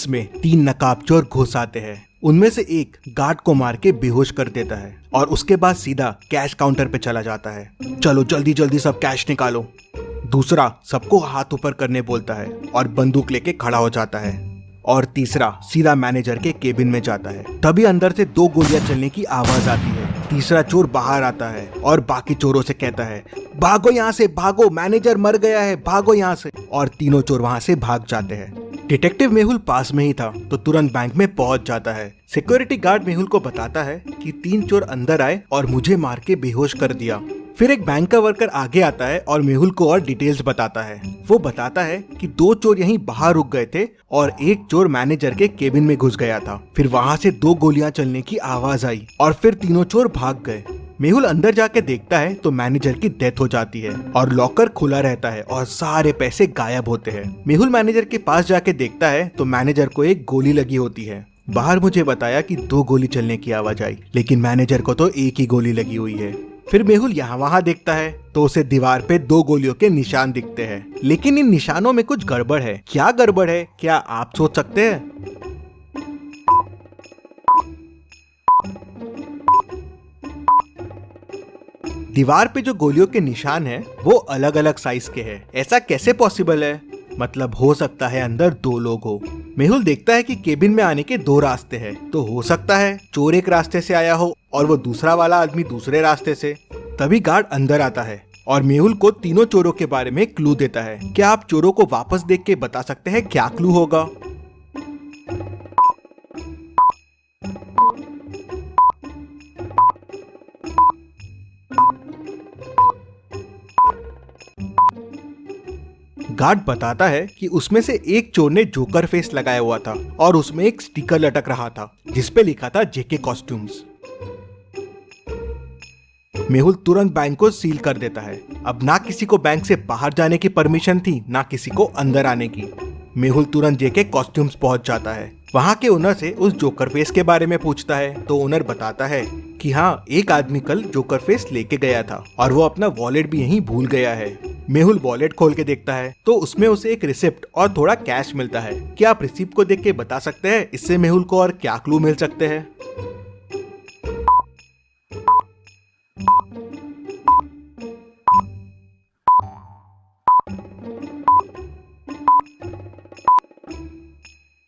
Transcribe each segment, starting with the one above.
Office में 3 नकाबचोर घुस आते हैं। उनमें से एक गार्ड को मार के बेहोश कर देता है और उसके बाद सीधा कैश काउंटर पे चला जाता है। चलो जल्दी जल्दी सब कैश निकालो। दूसरा सबको हाथ ऊपर करने बोलता है और बंदूक लेके खड़ा हो जाता है। और तीसरा सीधा मैनेजर के केबिन में जाता है। तभी अंदर से 2 गोलियां चलने की आवाज आती है। तीसरा चोर बाहर आता है और बाकी चोरों से कहता है, भागो यहाँ से, भागो, मैनेजर मर गया है, भागो यहाँ से। और तीनों चोर वहाँ से भाग जाते हैं। डिटेक्टिव मेहुल पास में ही था तो तुरंत बैंक में पहुंच जाता है। सिक्योरिटी गार्ड मेहुल को बताता है कि 3 चोर अंदर आए और मुझे मार के बेहोश कर दिया। फिर एक बैंक का वर्कर आगे आता है और मेहुल को और डिटेल्स बताता है। वो बताता है कि 2 चोर यहीं बाहर रुक गए थे और एक चोर मैनेजर के केबिन में घुस गया था। फिर वहाँ से 2 गोलियां चलने की आवाज आई और फिर तीनों चोर भाग गए। मेहुल अंदर जाके देखता है तो मैनेजर की डेथ हो जाती है और लॉकर खुला रहता है और सारे पैसे गायब होते हैं। मेहुल मैनेजर के पास जाके देखता है तो मैनेजर को एक गोली लगी होती है। बाहर मुझे बताया कि 2 गोली चलने की आवाज आई, लेकिन मैनेजर को तो एक ही गोली लगी हुई है। फिर मेहुल यहाँ वहाँ देखता है तो उसे दीवार पे 2 गोलियों के निशान दिखते हैं, लेकिन इन निशानों में कुछ गड़बड़ है। क्या गड़बड़ है, क्या आप सोच सकते हैं? दीवार पे जो गोलियों के निशान हैं, वो अलग अलग साइज के हैं। ऐसा कैसे पॉसिबल है? मतलब हो सकता है अंदर 2 लोग हो। मेहुल देखता है कि केबिन में आने के 2 रास्ते हैं, तो हो सकता है चोर एक रास्ते से आया हो और वो दूसरा वाला आदमी दूसरे रास्ते से। तभी गार्ड अंदर आता है और मेहुल को तीनों चोरों के बारे में क्लू देता है। क्या आप चोरों को वापस देख के बता सकते हैं क्या क्लू होगा? गार्ड बताता है कि उसमें से एक चोर ने जोकर फेस लगाया हुआ था और उसमें एक स्टिकर लटक रहा था जिसपे लिखा था जेके कॉस्ट्यूम्स। मेहुल तुरंत बैंक को सील कर देता है। अब ना किसी को बैंक से बाहर जाने की परमिशन थी, ना किसी को अंदर आने की। मेहुल तुरंत जेके कॉस्ट्यूम्स पहुंच जाता है। वहाँ के ओनर से उस जोकर फेस के बारे में पूछता है तो ओनर बताता है कि हाँ, एक आदमी कल जोकर फेस लेके गया था और वो अपना वॉलेट भी यहीं भूल गया है। मेहुल वॉलेट खोल के देखता है तो उसमें उसे एक रिसिप्ट और थोड़ा कैश मिलता है। क्या आप रिसिप्ट को देख के बता सकते हैं इससे मेहुल को और क्या क्लू मिल सकते हैं?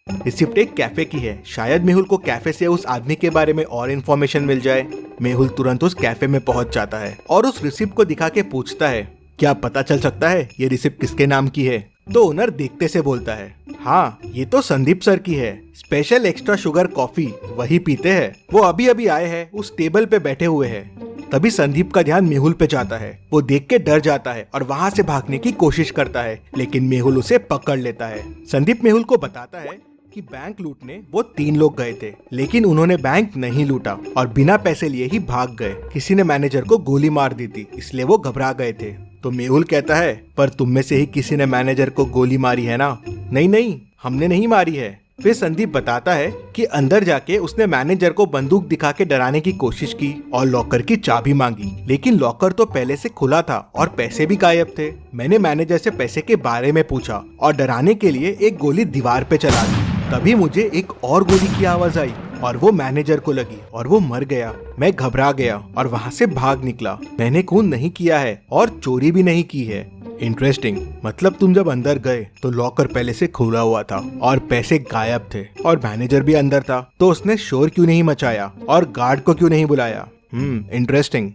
रिसिप्ट एक कैफे की है। शायद मेहुल को कैफे से उस आदमी के बारे में और इन्फॉर्मेशन मिल जाए। मेहुल तुरंत उस कैफे में पहुंच जाता है और उस रिसिप्ट को दिखा के पूछता है, क्या पता चल सकता है ये रिसिप्ट किसके नाम की है? तो ओनर देखते से बोलता है, हाँ, ये तो संदीप सर की है। स्पेशल एक्स्ट्रा शुगर कॉफी वही पीते हैं। वो अभी अभी आए हैं, उस टेबल पे बैठे हुए हैं। तभी संदीप का ध्यान मेहुल पे जाता है। वो देख के डर जाता है और वहाँ से भागने की कोशिश करता है, लेकिन मेहुल उसे पकड़ लेता है। संदीप मेहुल को बताता है कि बैंक लूटने वो 3 लोग गए थे, लेकिन उन्होंने बैंक नहीं लूटा और बिना पैसे लिए ही भाग गए। किसी ने मैनेजर को गोली मार दी थी, इसलिए वो घबरा गए थे। तो मेहुल कहता है, पर तुम में से ही किसी ने मैनेजर को गोली मारी है ना? नहीं नहीं, हमने नहीं मारी है। फिर संदीप बताता है कि अंदर जाके उसने मैनेजर को बंदूक दिखा के डराने की कोशिश की और लॉकर की चाबी मांगी, लेकिन लॉकर तो पहले से खुला था और पैसे भी गायब थे। मैंने मैनेजर से पैसे के बारे में पूछा और डराने के लिए एक गोली दीवार पे चला दी। तभी मुझे एक और गोली की आवाज आई और वो मैनेजर को लगी और वो मर गया। मैं घबरा गया और वहाँ से भाग निकला। मैंने खून नहीं किया है और चोरी भी नहीं की है। इंटरेस्टिंग। मतलब तुम जब अंदर गए तो लॉकर पहले से खुला हुआ था और पैसे गायब थे और मैनेजर भी अंदर था, तो उसने शोर क्यों नहीं मचाया और गार्ड को क्यों नहीं बुलाया? इंटरेस्टिंग।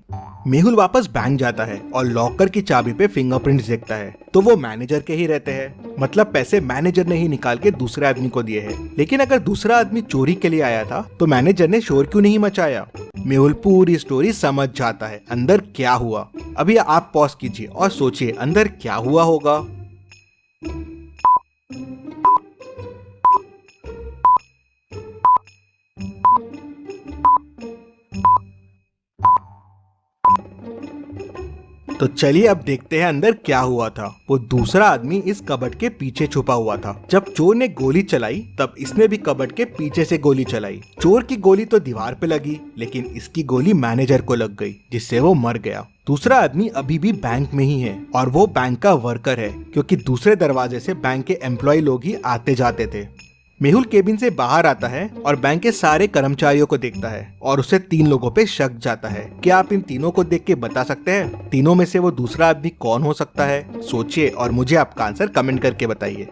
मेहुल वापस बैंक जाता है और लॉकर की चाबी पे फिंगरप्रिंट्स देखता है, तो वो मैनेजर के ही रहते हैं। मतलब पैसे मैनेजर ने ही निकाल के दूसरे आदमी को दिए हैं। लेकिन अगर दूसरा आदमी चोरी के लिए आया था तो मैनेजर ने शोर क्यों नहीं मचाया? मेहुल पूरी स्टोरी समझ जाता है अंदर क्या हुआ। अभी आप पॉज कीजिए और सोचिए अंदर क्या हुआ होगा। तो चलिए अब देखते हैं अंदर क्या हुआ था। वो दूसरा आदमी इस कबर्ड के पीछे छुपा हुआ था। जब चोर ने गोली चलाई तब इसने भी कबर्ड के पीछे से गोली चलाई। चोर की गोली तो दीवार पे लगी, लेकिन इसकी गोली मैनेजर को लग गई, जिससे वो मर गया। दूसरा आदमी अभी भी बैंक में ही है और वो बैंक का वर्कर है, क्योंकि दूसरे दरवाजे से बैंक के एम्प्लॉय लोग ही आते जाते थे। मेहुल केबिन से बाहर आता है और बैंक के सारे कर्मचारियों को देखता है और उसे 3 लोगों पे शक जाता है। क्या आप इन तीनों को देख के बता सकते हैं तीनों में से वो दूसरा आदमी कौन हो सकता है? सोचिए और मुझे आपका आंसर कमेंट करके बताइए।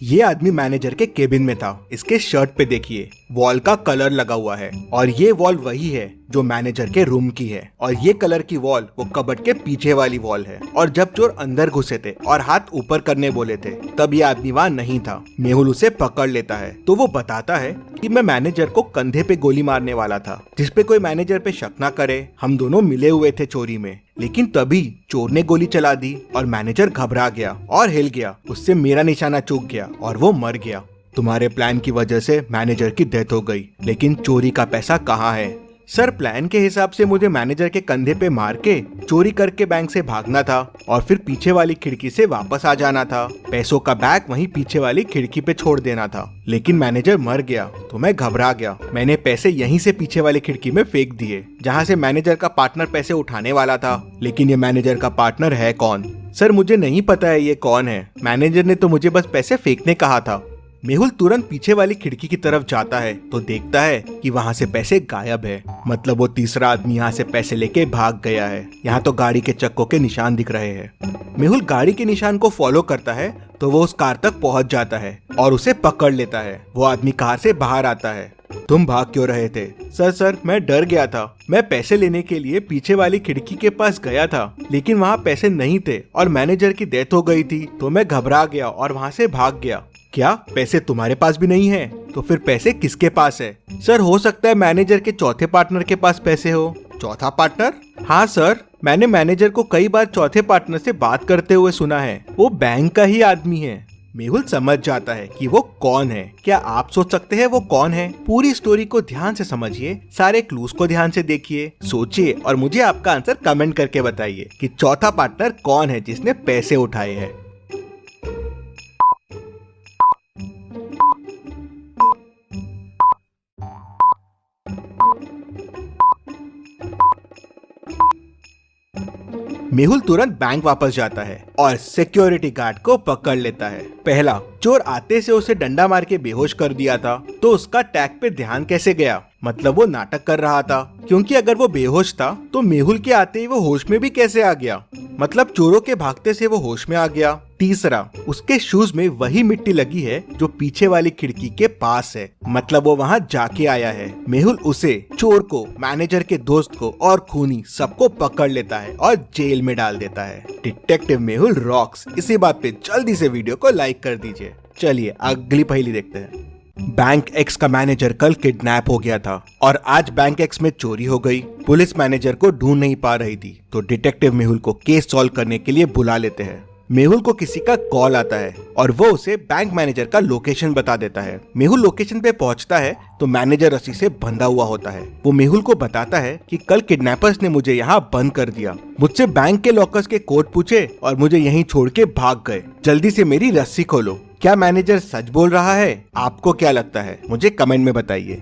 ये आदमी मैनेजर के केबिन में था। इसके शर्ट पे देखिए वॉल का कलर लगा हुआ है और ये वॉल वही है जो मैनेजर के रूम की है और ये कलर की वॉल वो कबर्ड के पीछे वाली वॉल है। और जब चोर अंदर घुसे थे और हाथ ऊपर करने बोले थे तब ये आदमी वहाँ नहीं था। मेहुल उसे पकड़ लेता है तो वो बताता है कि मैं मैनेजर को कंधे पे गोली मारने वाला था जिसपे कोई मैनेजर पे शक ना करे। हम दोनों मिले हुए थे चोरी में, लेकिन तभी चोर ने गोली चला दी और मैनेजर घबरा गया और हिल गया। उससे मेरा निशाना चूक गया और वो मर गया। तुम्हारे प्लान की वजह से मैनेजर की डेथ हो गई, लेकिन चोरी का पैसा कहाँ है? सर, प्लान के हिसाब से मुझे मैनेजर के कंधे पे मार के चोरी करके बैंक से भागना था और फिर पीछे वाली खिड़की से वापस आ जाना था। पैसों का बैग वहीं पीछे वाली खिड़की पे छोड़ देना था, लेकिन मैनेजर मर गया तो मैं घबरा गया। मैंने पैसे यहीं से पीछे वाली खिड़की में फेंक दिए जहाँ से मैनेजर का पार्टनर पैसे उठाने वाला था। लेकिन ये मैनेजर का पार्टनर है कौन? सर, मुझे नहीं पता है ये कौन है। मैनेजर ने तो मुझे बस पैसे फेंकने कहा था। मेहुल तुरंत पीछे वाली खिड़की की तरफ जाता है तो देखता है कि वहाँ से पैसे गायब है। मतलब वो तीसरा आदमी यहाँ से पैसे लेके भाग गया है। यहाँ तो गाड़ी के चक्कों के निशान दिख रहे हैं। मेहुल गाड़ी के निशान को फॉलो करता है तो वो उस कार तक पहुँच जाता है और उसे पकड़ लेता है। वो आदमी कार से बाहर आता है। तुम भाग क्यों रहे थे? सर, मैं डर गया था। मैं पैसे लेने के लिए पीछे वाली खिड़की के पास गया था, लेकिन वहाँ पैसे नहीं थे और मैनेजर की डेथ हो गई थी तो मैं घबरा गया और वहाँ से भाग गया। क्या पैसे तुम्हारे पास भी नहीं है? तो फिर पैसे किसके पास है? सर, हो सकता है मैनेजर के चौथे पार्टनर के पास पैसे हो। चौथा पार्टनर? हाँ सर, मैंने मैनेजर को कई बार चौथे पार्टनर से बात करते हुए सुना है। वो बैंक का ही आदमी है। मेहुल समझ जाता है कि वो कौन है। क्या आप सोच सकते हैं वो कौन है? पूरी स्टोरी को ध्यान से समझिए, सारे क्लूज को ध्यान से देखिए, सोचिए और मुझे आपका आंसर कमेंट करके बताइए कि चौथा पार्टनर कौन है जिसने पैसे उठाए हैं। मेहुल तुरंत बैंक वापस जाता है और सिक्योरिटी गार्ड को पकड़ लेता है। पहला, चोर आते से उसे डंडा मार के बेहोश कर दिया था तो उसका टैग पे ध्यान कैसे गया? मतलब वो नाटक कर रहा था, क्योंकि अगर वो बेहोश था तो मेहुल के आते ही वो होश में भी कैसे आ गया? मतलब चोरों के भागते से वो होश में आ गया। तीसरा, उसके शूज में वही मिट्टी लगी है जो पीछे वाली खिड़की के पास है, मतलब वो वहाँ जाके आया है। मेहुल उसे, चोर को, मैनेजर के दोस्त को और खूनी सबको पकड़ लेता है और जेल में डाल देता है। Detective Mehul rocks. इसी बात पे जल्दी से वीडियो को लाइक कर दीजिए। चलिए अगली पहेली देखते हैं। बैंक एक्स का मैनेजर कल किडनैप हो गया था और आज बैंक एक्स में चोरी हो गई। पुलिस मैनेजर को ढूंढ नहीं पा रही थी तो डिटेक्टिव मेहुल को केस सॉल्व करने के लिए बुला लेते हैं। मेहुल को किसी का कॉल आता है और वो उसे बैंक मैनेजर का लोकेशन बता देता है। मेहुल लोकेशन पे पहुंचता है तो मैनेजर रस्सी से बंधा हुआ होता है। वो मेहुल को बताता है कि कल किडनैपर्स ने मुझे यहाँ बंद कर दिया, मुझसे बैंक के लॉकर्स के कोड पूछे और मुझे यहीं छोड़ के भाग गए। जल्दी से मेरी रस्सी खोलो। क्या मैनेजर सच बोल रहा है? आपको क्या लगता है? मुझे कमेंट में बताइए।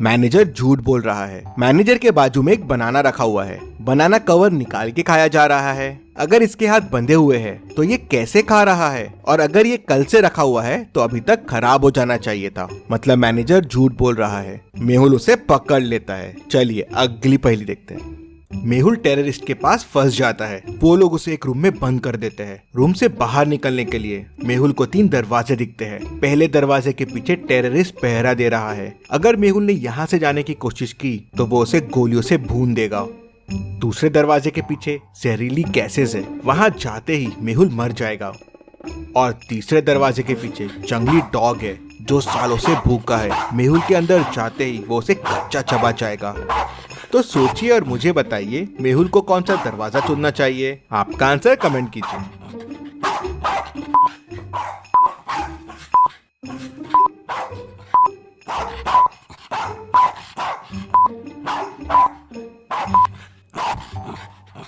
मैनेजर झूठ बोल रहा है। मैनेजर के बाजू में एक बनाना रखा हुआ है। बनाना कवर निकाल के खाया जा रहा है। अगर इसके हाथ बंधे हुए हैं तो ये कैसे खा रहा है? और अगर ये कल से रखा हुआ है तो अभी तक खराब हो जाना चाहिए था। मतलब मैनेजर झूठ बोल रहा है। मेहुल उसे पकड़ लेता है। चलिए अगली पहेली देखते हैं। मेहुल टेररिस्ट के पास फंस जाता है। वो लोग उसे एक रूम में बंद कर देते हैं। रूम से बाहर निकलने के लिए मेहुल को 3 दरवाजे दिखते हैं। पहले दरवाजे के पीछे टेररिस्ट पहरा दे रहा है। अगर मेहुल ने यहाँ से जाने की कोशिश की तो वो उसे गोलियों से भून देगा। दूसरे दरवाजे के पीछे जहरीली गैसेस है, वहाँ जाते ही मेहुल मर जाएगा। और तीसरे दरवाजे के पीछे जंगली डॉग है जो सालों से भूखा है। मेहुल के अंदर जाते ही वो उसे कच्चा चबा जाएगा। तो सोचिए और मुझे बताइए मेहुल को कौन सा दरवाजा चुनना चाहिए? आपका आंसर कमेंट कीजिए।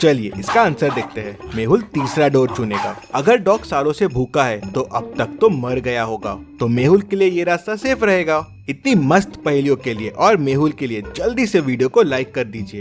चलिए इसका आंसर देखते हैं। मेहुल तीसरा डोर चुनेगा। अगर डॉग सालों से भूखा है तो अब तक तो मर गया होगा, तो मेहुल के लिए ये रास्ता सेफ रहेगा। इतनी मस्त पहेलियों के लिए और मेहुल के लिए जल्दी से वीडियो को लाइक कर दीजिए।